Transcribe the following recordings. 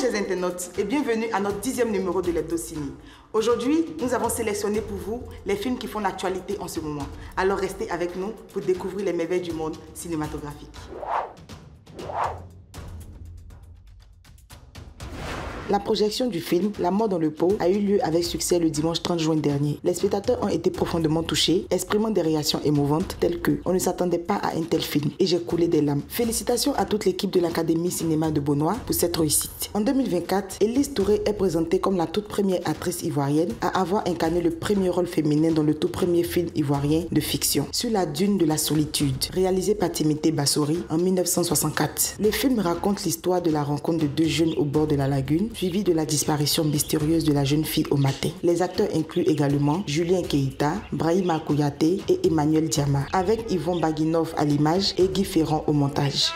chers internautes et bienvenue à notre 10e numéro de l'Hebdo Ciné. Aujourd'hui, nous avons sélectionné pour vous les films qui font l'actualité en ce moment. Alors restez avec nous pour découvrir les merveilles du monde cinématographique. La projection du film La mort dans le pot a eu lieu avec succès le dimanche 30 juin dernier. Les spectateurs ont été profondément touchés, exprimant des réactions émouvantes telles que « On ne s'attendait pas à un tel film et j'ai coulé des larmes ». Félicitations à toute l'équipe de l'Académie Cinéma de Beaunois pour cette réussite. En 2024, Élise Touré est présentée comme la toute première actrice ivoirienne à avoir incarné le premier rôle féminin dans le tout premier film ivoirien de fiction, Sur la dune de la solitude, réalisé par Timothée Bassori en 1964. Le film raconte l'histoire de la rencontre de deux jeunes au bord de la lagune, suivi de la disparition mystérieuse de la jeune fille au matin. Les acteurs incluent également Julien Keita, Brahima Kouyaté et Emmanuel Diama, avec Yvon Baguinov à l'image et Guy Ferrand au montage.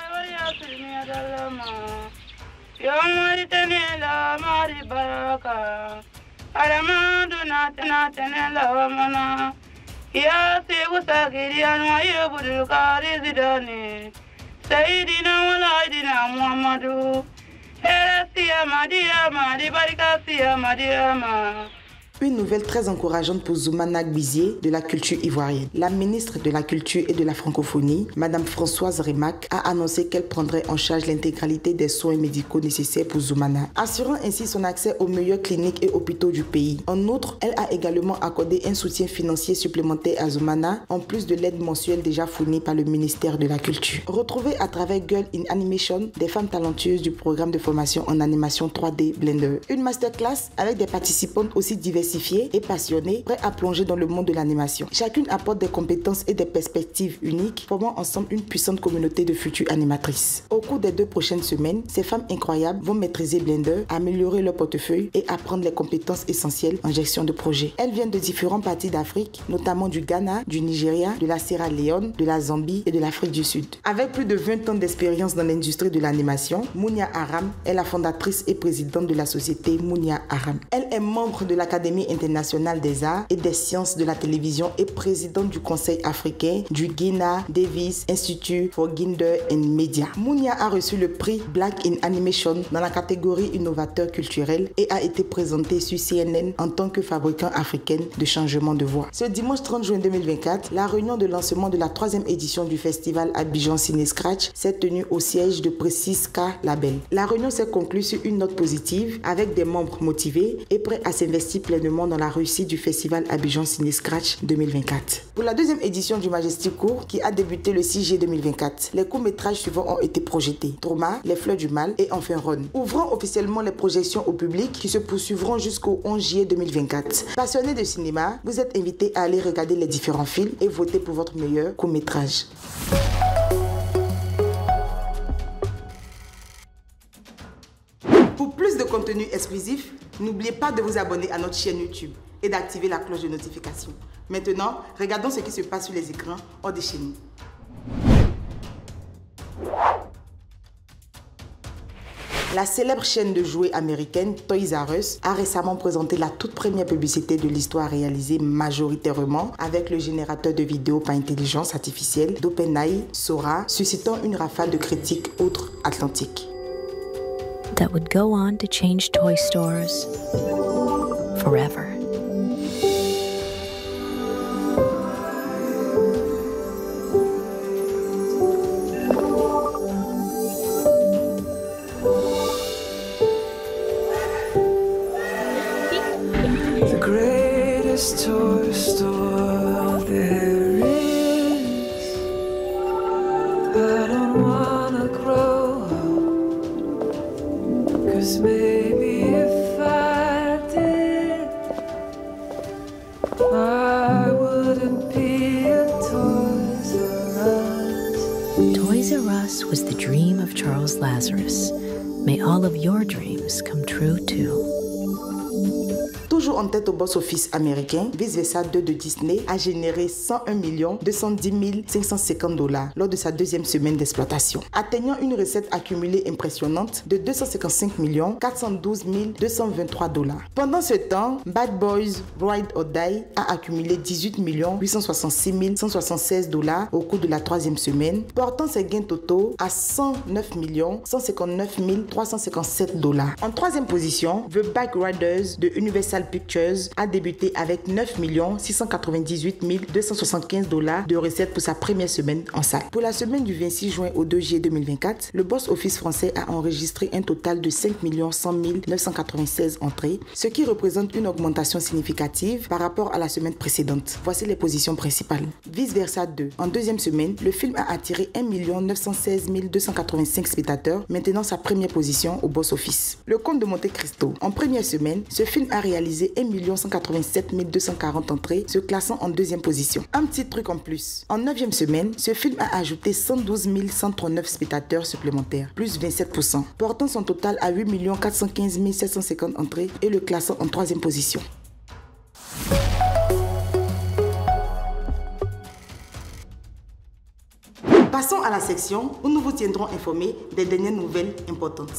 Une nouvelle très encourageante pour Zoumana Gbizié de la culture ivoirienne. La ministre de la Culture et de la Francophonie, Madame Françoise Rémac, a annoncé qu'elle prendrait en charge l'intégralité des soins médicaux nécessaires pour Zoumana, assurant ainsi son accès aux meilleures cliniques et hôpitaux du pays. En outre, elle a également accordé un soutien financier supplémentaire à Zoumana, en plus de l'aide mensuelle déjà fournie par le ministère de la Culture. Retrouvez à travers Girl in Animation des femmes talentueuses du programme de formation en animation 3D Blender. Une masterclass avec des participantes aussi diversifiées et passionnés, prêts à plonger dans le monde de l'animation. Chacune apporte des compétences et des perspectives uniques, formant ensemble une puissante communauté de futures animatrices. Au cours des 2 prochaines semaines, ces femmes incroyables vont maîtriser Blender, améliorer leur portefeuille et apprendre les compétences essentielles en gestion de projet. Elles viennent de différentes parties d'Afrique, notamment du Ghana, du Nigeria, de la Sierra Leone, de la Zambie et de l'Afrique du Sud. Avec plus de 20 ans d'expérience dans l'industrie de l'animation, Mounia Aram est la fondatrice et présidente de la société Mounia Aram. Elle est membre de l'Académie internationale des arts et des sciences de la télévision et présidente du Conseil africain du Guinea Davis Institute for Gender and Media. Mounia a reçu le prix Black in Animation dans la catégorie innovateur culturel et a été présentée sur CNN en tant que fabricant africaine de changement de voix. Ce dimanche 30 juin 2024, la réunion de lancement de la 3e édition du festival Abidjan Ciné Scratch s'est tenue au siège de Précise K Label. La réunion s'est conclue sur une note positive avec des membres motivés et prêts à s'investir pleinement dans la réussite du festival Abidjan Ciné Scratch 2024. Pour la 2e édition du Majestic Court, qui a débuté le 6 juillet 2024, les courts-métrages suivants ont été projetés: Trauma, Les Fleurs du Mal et Enfin Ron, ouvrant officiellement les projections au public qui se poursuivront jusqu'au 11 juillet 2024. Passionnés de cinéma, vous êtes invités à aller regarder les différents films et voter pour votre meilleur court-métrage. Pour plus de contenu exclusif, n'oubliez pas de vous abonner à notre chaîne YouTube et d'activer la cloche de notification. Maintenant, regardons ce qui se passe sur les écrans hors de chez nous. La célèbre chaîne de jouets américaine Toys R Us a récemment présenté la toute première publicité de l'histoire réalisée majoritairement avec le générateur de vidéos par intelligence artificielle d'OpenAI, Sora, suscitant une rafale de critiques outre-Atlantique. That would go on to change toy stores forever. The greatest toy store there is. I don't wanna grow up, 'cause maybe if I did, I wouldn't be a Toys R Us. Toys R Us was the dream of Charles Lazarus. May all of your dreams come true too. Toujours en tête au box-office américain, Vice Versa 2 de Disney a généré 101 210 550 $ lors de sa deuxième semaine d'exploitation, atteignant une recette accumulée impressionnante de 255 412 223 $. Pendant ce temps, Bad Boys Ride or Die a accumulé 18 866 176 $ au cours de la troisième semaine, portant ses gains totaux à 109 159 357 $. En troisième position, The Bike Riders de Universal Pictures a débuté avec 9 698 275 $ de recettes pour sa première semaine en salle. Pour la semaine du 26 juin au 2 juillet 2024, le box-office français a enregistré un total de 5 100 996 entrées, ce qui représente une augmentation significative par rapport à la semaine précédente. Voici les positions principales. Vice Versa 2. En deuxième semaine, le film a attiré 1 916 285 spectateurs, maintenant sa première position au box-office. Le Comte de Monte Cristo. En première semaine, ce film a réalisé 1 187 240 entrées, se classant en deuxième position. Un petit truc en plus. En neuvième semaine, ce film a ajouté 112 139 spectateurs supplémentaires, plus 27%, portant son total à 8 415 750 entrées et le classant en troisième position. Passons à la section où nous vous tiendrons informés des dernières nouvelles importantes.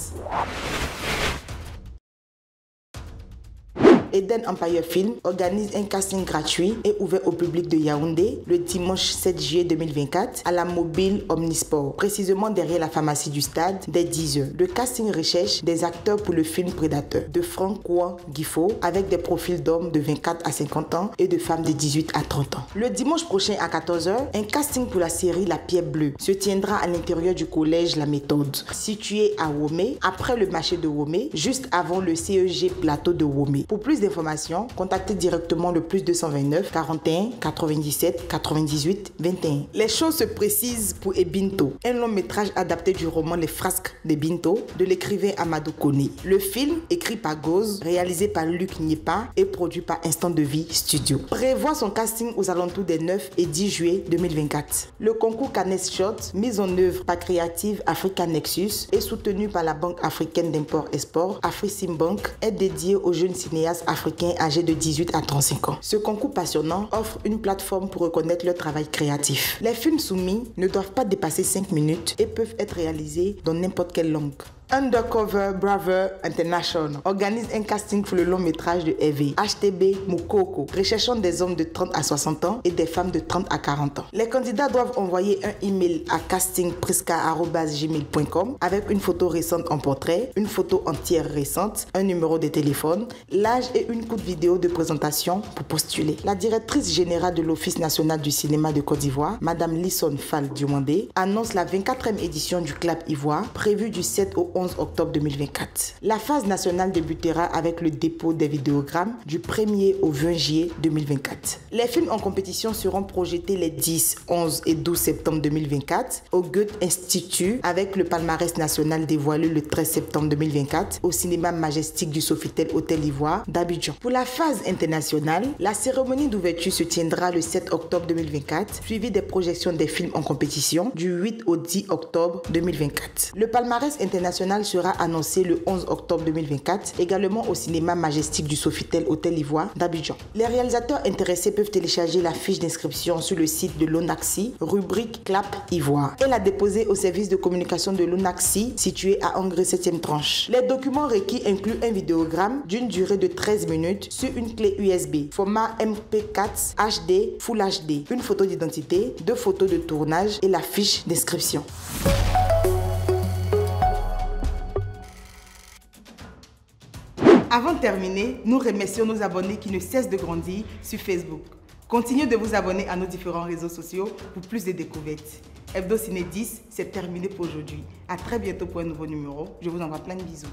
Eden Empire Film organise un casting gratuit et ouvert au public de Yaoundé le dimanche 7 juillet 2024 à la Mobile Omnisport, précisément derrière la pharmacie du stade, dès 10h. Le casting recherche des acteurs pour le film Prédateur de Franck Kouan Guifo avec des profils d'hommes de 24 à 50 ans et de femmes de 18 à 30 ans. Le dimanche prochain à 14h, un casting pour la série La Pierre Bleue se tiendra à l'intérieur du collège La Méthode, situé à Womé, après le marché de Womé, juste avant le CEG Plateau de Womé. Pour plus d'informations, contactez directement le plus 229 41 97 98 21. Les choses se précisent pour Ebinto, un long métrage adapté du roman Les Frasques de Binto de l'écrivain Amadou Koné. Le film, écrit par Goz, réalisé par Luc Niepa et produit par Instant de Vie Studio, prévoit son casting aux alentours des 9 et 10 juillet 2024. Le concours Cannes Short, mis en œuvre par Creative Africa Nexus et soutenu par la Banque africaine d'import-export, Afrisimbank, est dédié aux jeunes cinéastes africains âgés de 18 à 35 ans. Ce concours passionnant offre une plateforme pour reconnaître leur travail créatif. Les films soumis ne doivent pas dépasser 5 minutes et peuvent être réalisés dans n'importe quelle langue. Undercover Brother International organise un casting pour le long métrage de Hervé HTB Moukoko, recherchant des hommes de 30 à 60 ans et des femmes de 30 à 40 ans. Les candidats doivent envoyer un email à castingpriska@gmail.com avec une photo récente en portrait, une photo entière récente, un numéro de téléphone, l'âge et une courte vidéo de présentation pour postuler. La directrice générale de l'Office national du cinéma de Côte d'Ivoire, Madame Lisson Fall Diomandé, annonce la 24e édition du Clap Ivoire, prévue du 7 au 11 octobre 2024. La phase nationale débutera avec le dépôt des vidéogrammes du 1er au 20 juillet 2024. Les films en compétition seront projetés les 10, 11 et 12 septembre 2024 au Goethe Institut avec le palmarès national dévoilé le 13 septembre 2024 au cinéma Majestic du Sofitel Hôtel Ivoire d'Abidjan. Pour la phase internationale, la cérémonie d'ouverture se tiendra le 7 octobre 2024, suivie des projections des films en compétition du 8 au 10 octobre 2024. Le palmarès international sera annoncé le 11 octobre 2024, également au cinéma Majestic du Sofitel Hôtel Ivoire d'Abidjan. Les réalisateurs intéressés peuvent télécharger la fiche d'inscription sur le site de l'ONACSI, rubrique Clap Ivoire, et la déposer au service de communication de l'ONACSI situé à Angré 7e tranche. Les documents requis incluent un vidéogramme d'une durée de 13 minutes sur une clé USB, format MP4 HD Full HD, une photo d'identité, 2 photos de tournage et la fiche d'inscription. Avant de terminer, nous remercions nos abonnés qui ne cessent de grandir sur Facebook. Continuez de vous abonner à nos différents réseaux sociaux pour plus de découvertes. Hebdo Ciné 10, c'est terminé pour aujourd'hui. À très bientôt pour un nouveau numéro. Je vous envoie plein de bisous.